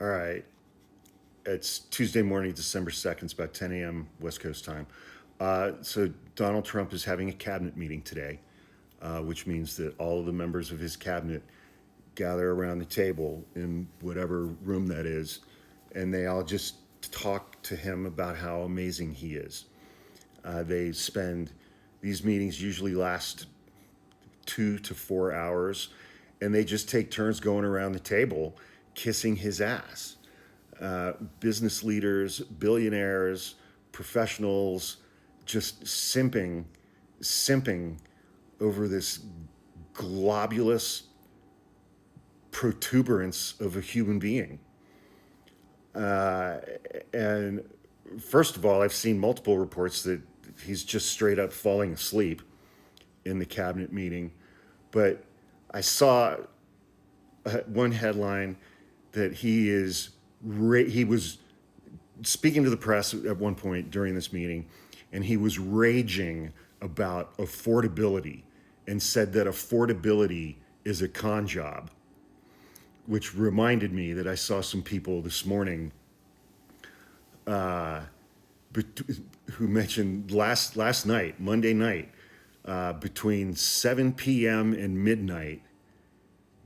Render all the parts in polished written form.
All right. It's Tuesday morning, December 2nd. It's about 10 a.m. West Coast time. So Donald Trump is having a cabinet meeting today, which means that all of the members of his cabinet gather around the table in whatever room that is, and they all just talk to him about how amazing he is. They spend, these meetings usually last 2 to 4 hours, and they just take turns going around the table kissing his ass. Business leaders, billionaires, professionals, just simping over this globulous protuberance of a human being. And first of all, I've seen multiple reports that he's just straight up falling asleep in the cabinet meeting. But I saw one headline that he was speaking to the press at one point during this meeting, and he was raging about affordability and said that affordability is a con job, which reminded me that I saw some people this morning who mentioned last night, Monday night, between 7 p.m. and midnight,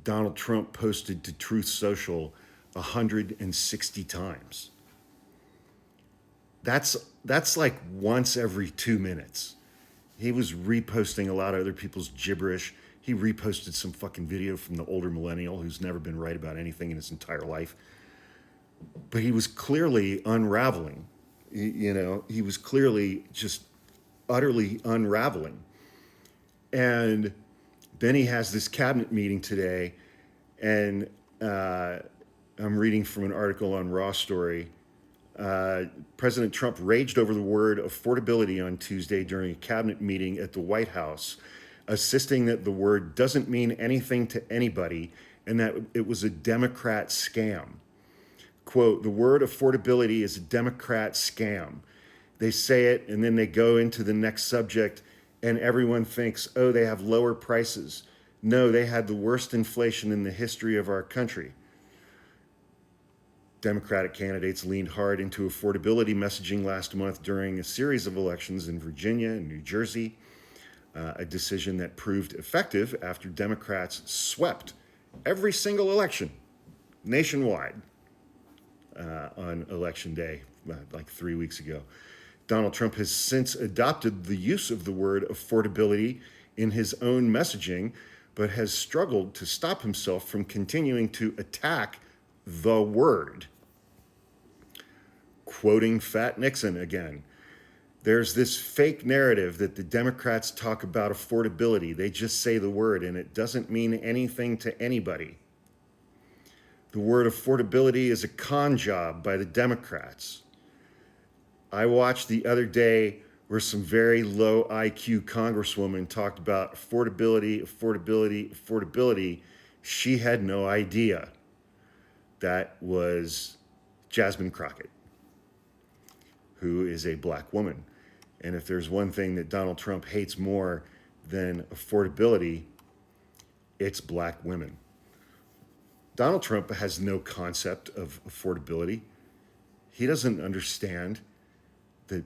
Donald Trump posted to Truth Social 160 times. That's like once every 2 minutes. He was reposting a lot of other people's gibberish. He reposted some fucking video from the older millennial who's never been right about anything in his entire life. But he was clearly unraveling. He was clearly just utterly unraveling. And then he has this cabinet meeting today, and I'm reading from an article on Raw Story. President Trump raged over the word affordability on Tuesday during a cabinet meeting at the White House, insisting that the word doesn't mean anything to anybody and that it was a Democrat scam. Quote, the word affordability is a Democrat scam. They say it and then they go into the next subject and everyone thinks, oh, they have lower prices. No, they had the worst inflation in the history of our country. Democratic candidates leaned hard into affordability messaging last month during a series of elections in Virginia and New Jersey, a decision that proved effective after Democrats swept every single election nationwide on Election Day, like 3 weeks ago. Donald Trump has since adopted the use of the word affordability in his own messaging, but has struggled to stop himself from continuing to attack the word. Quoting Fat Nixon again, there's this fake narrative that the Democrats talk about affordability. They just say the word and it doesn't mean anything to anybody. The word affordability is a con job by the Democrats. I watched the other day where some very low IQ congresswoman talked about affordability. She had no idea. That was Jasmine Crockett, who is a black woman. And if there's one thing that Donald Trump hates more than affordability, it's black women. Donald Trump has no concept of affordability. He doesn't understand that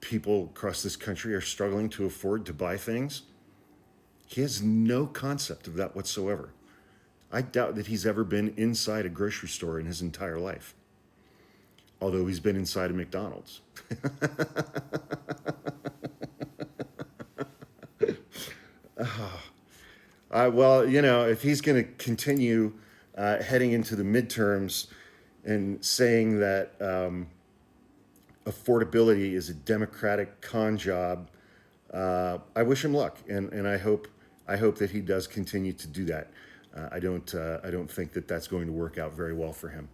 people across this country are struggling to afford to buy things. He has no concept of that whatsoever. I doubt that he's ever been inside a grocery store in his entire life, although he's been inside a McDonald's. Well, if he's going to continue heading into the midterms and saying that affordability is a Democratic con job, I wish him luck, and I hope that he does continue to do that. I don't think that that's going to work out very well for him.